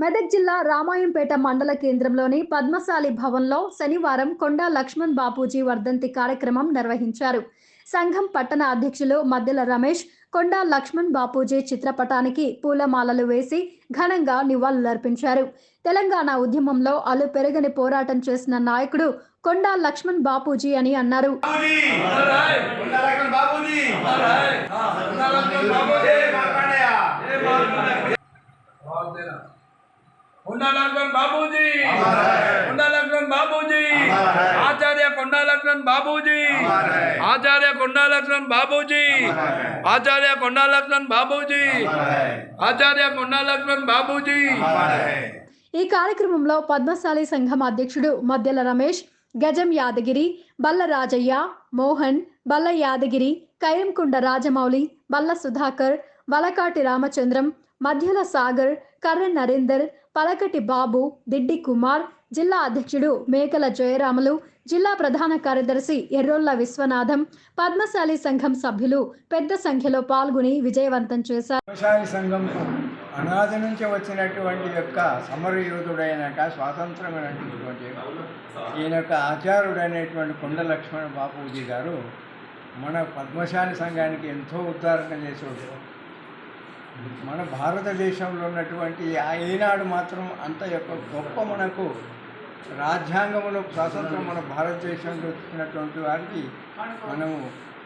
మెదక్ జిల్లా రామాయంపేట మండల కేంద్రంలోని పద్మశాలి భవన్లో శనివారం కొండా లక్ష్మణ్ బాపూజీ వర్ధంతి కార్యక్రమం నిర్వహించారు. సంఘం పట్టణ అధ్యక్షులు మద్దెల రమేష్ కొండా లక్ష్మణ్ బాపూజీ చిత్రపటానికి పూలమాలలు వేసి ఘనంగా నివాళులర్పించారు. తెలంగాణ ఉద్యమంలో అలుపెరగని పోరాటం చేసిన నాయకుడు కొండా లక్ష్మణ్ బాపూజీ అని అన్నారు. కొండా లక్ష్మణ్ బాబూజీ, కొండా లక్ష్మణ్ బాబూజీ, ఆచార్య కొండా లక్ష్మణ్ బాబూజీ, ఆచార్య కొండా లక్ష్మణ్ బాబూజీ, ఆచార్య కొండా లక్ష్మణ్ బాబూజీ, ఆచార్య కొండా లక్ష్మణ్ బాబూజీ. ఈ కార్యక్రమంలో పద్మశాలి సంఘం అధ్యక్షుడు మద్దెల రమేష్, గజం యాదగిరి, బల్ల రాజయ్య, మోహన్, బల్ల యాదగిరి, కైరంకొండ రాజమౌళి, బల్ల సుధాకర్, వలకాటి రామచంద్రం, మధ్యల సాగర్, కర్ర నరేందర్, పలకటి బాబు, దిడ్డి కుమార్, జిల్లా అధ్యక్షుడు మేకల జయరాములు, జిల్లా ప్రధాన కార్యదర్శి ఎర్రోళ్ల విశ్వనాథం, పద్మశాలి సంఘం సభ్యులు పెద్ద సంఖ్యలో పాల్గొని విజయవంతం చేశారు. పద్మశాలి సంఘంకు అనాది నుంచి వచ్చినటువంటి యొక్క సమరయోధుడైన స్వాతంత్రమైనటువంటి ఈయన యొక్క ఆచార్యుడైనటువంటి కొండ లక్ష్మణ బాపూజీ గారు మన పద్మశాలి సంఘానికి ఎంతో ఉద్ధారణ చేసేవాడు. మన భారతదేశంలో ఉన్నటువంటి ఈనాడు మాత్రం అంత యొక్క గొప్ప మనకు రాజ్యాంగంలో స్వాతంత్రం మన భారతదేశంలో వచ్చినటువంటి వారికి మనము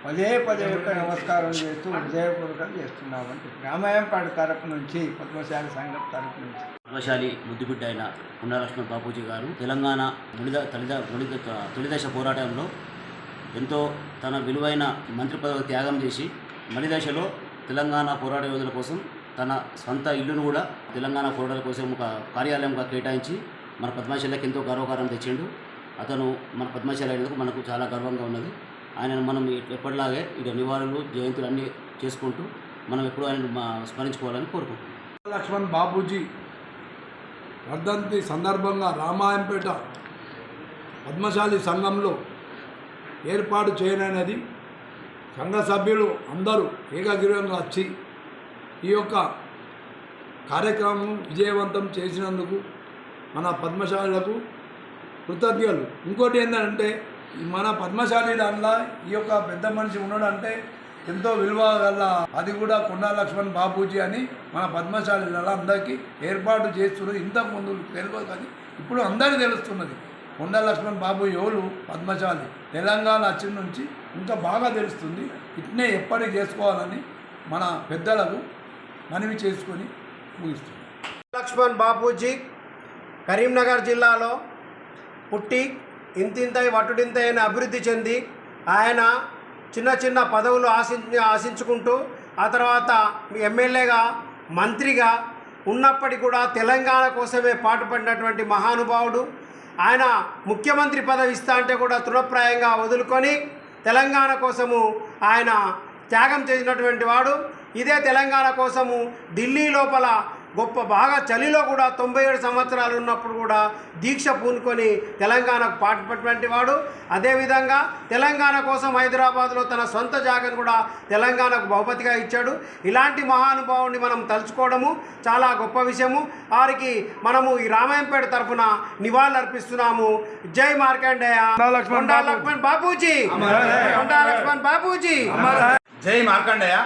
పదే యొక్క నమస్కారం చేస్తూ హృదయపూర్వకం చేస్తున్నామంటే రామాయంపేట తరపు నుంచి పద్మశాలి సంఘం తరపు నుంచి పద్మశాలి ముద్దుబిడ్డ అయిన కొండా లక్ష్మణ్ బాపూజీ గారు తెలంగాణ తొలిదశ పోరాటంలో ఎంతో తన విలువైన మంత్రి పదవి త్యాగం చేసి మలిదశలో తెలంగాణ పోరాట యోధుల కోసం తన సొంత ఇల్లును కూడా తెలంగాణ పోరాటాల కోసం ఒక కార్యాలయంగా కేటాయించి మన పద్మశాలికి ఎంతో గర్వకారం తెచ్చిండు. అతను మన పద్మశాలి అయినందుకు మనకు చాలా గర్వంగా ఉన్నది. ఆయనను మనం ఎప్పటిలాగే ఇక నివాళులు జయంతులు అన్నీ చేసుకుంటూ మనం ఎప్పుడూ ఆయన స్మరించుకోవాలని కోరుకుంటున్నాం. లక్ష్మణ్ బాపూజీ వర్ధంతి సందర్భంగా రామాయంపేట పద్మశాలి సంఘంలో ఏర్పాటు చేయనది సంఘ సభ్యులు అందరూ ఏకగ్రీవంగా వచ్చి ఈ యొక్క కార్యక్రమం విజయవంతం చేసినందుకు మన పద్మశాలులకు కృతజ్ఞతలు. ఇంకోటి ఏంటంటే మన పద్మశాలి దానిలో ఈ యొక్క పెద్ద మనిషి ఉన్నాడంటే ఎంతో విలువ గల అది కూడా కొండా లక్ష్మణ్ బాపూజీ అని మన పద్మశాలిలలో అందరికీ ఏర్పాటు చేస్తున్నారు. ఇంతకు ముందు తెలియదు కానీ ఇప్పుడు అందరికీ తెలుస్తున్నది. కొండా లక్ష్మణ్ బాబు ఎవరు పద్మశాలి తెలంగాణ వచ్చిన నుంచి ఇంకా బాగా తెలుస్తుంది. ఇట్నే ఎప్పటికీ చేసుకోవాలని మన పెద్దలకు మనవి చేసుకొని ముగిస్తుంది. లక్ష్మణ్ బాపూజీ కరీంనగర్ జిల్లాలో పుట్టి ఇంతింతై వటుడింతైన అభివృద్ధి చెంది ఆయన చిన్న చిన్న పదవులు ఆశించుకుంటూ ఆ తర్వాత ఎమ్మెల్యేగా మంత్రిగా ఉన్నప్పటికీ కూడా తెలంగాణ కోసమే పాటుపడినటువంటి మహానుభావుడు. ఆయన ముఖ్యమంత్రి పదవి ఇస్తా అంటే కూడా తృణప్రాయంగా వదులుకొని తెలంగాణ కోసము ఆయన త్యాగం చేసినటువంటి వాడు. ఇదే తెలంగాణ కోసము ఢిల్లీ లోపల బాగా చలిలో కూడా 97 సంవత్సరాలు ఉన్నప్పుడు కూడా దీక్ష పూనుకొని తెలంగాణకు పాటుపడినటువంటి వాడు. అదేవిధంగా తెలంగాణ కోసం హైదరాబాద్లో తన సొంత జాగాను కూడా తెలంగాణకు బహుమతిగా ఇచ్చాడు. ఇలాంటి మహానుభావుని మనం తలుచుకోవడము చాలా గొప్ప విషయము. వారికి మనము ఈ రామాయంపేట తరఫున నివాళులు అర్పిస్తున్నాము. జై మార్కండేయ, కొండా లక్ష్మణ్ బాపూజీ, కొండా లక్ష్మణ్ బాపూజీ. జై మార్కండేయ,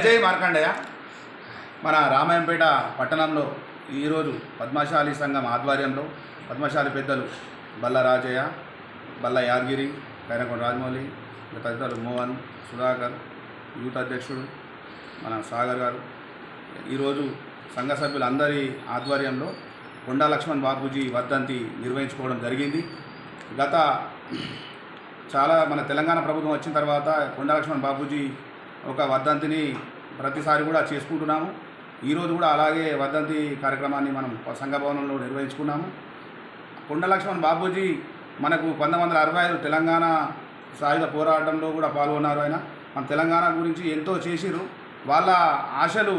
జై మార్కండేయ. మన రామాయంపేట పట్టణంలో ఈరోజు పద్మశాలి సంఘం ఆధ్వర్యంలో పద్మశాలి పెద్దలు బల్ల రాజయ్య, బల్ల యాదగిరి, కైరంకొండ రాజమౌళి, తదితరులు మోహన్, సుధాకర్, యూత్ అధ్యక్షుడు మన సాగర్ గారు ఈరోజు సంఘ సభ్యులందరి ఆధ్వర్యంలో కొండా లక్ష్మణ్ బాపూజీ వర్ధంతి నిర్వహించుకోవడం జరిగింది. గత చాలా మన తెలంగాణ ప్రభుత్వం వచ్చిన తర్వాత కొండా లక్ష్మణ్ బాపూజీ ఒక వర్ధంతిని ప్రతిసారి కూడా చేసుకుంటున్నాము. ఈరోజు కూడా అలాగే వర్ధంతి కార్యక్రమాన్ని మనం సంఘ భవనంలో నిర్వహించుకున్నాము. కొండా లక్ష్మణ్ బాపూజీ మనకు 1965 తెలంగాణ సాయుధ పోరాటంలో కూడా పాల్గొన్నారు. ఆయన మన తెలంగాణ గురించి ఎంతో చేసిరు. వాళ్ళ ఆశలు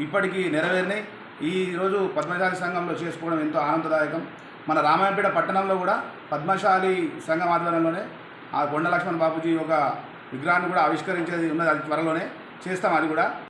ఇప్పటికీ నెరవేరినాయి. ఈరోజు పద్మశాలి సంఘంలో చేసుకోవడం ఎంతో ఆనందదాయకం. మన రామాయంపేట పట్టణంలో కూడా పద్మశాలి సంఘం ఆధ్వర్యంలోనే ఆ కొండా లక్ష్మణ్ బాపూజీ ఒక విగ్రహాన్ని కూడా ఆవిష్కరించేది ఉన్నది. అది త్వరలోనే చేస్తాం. అది కూడా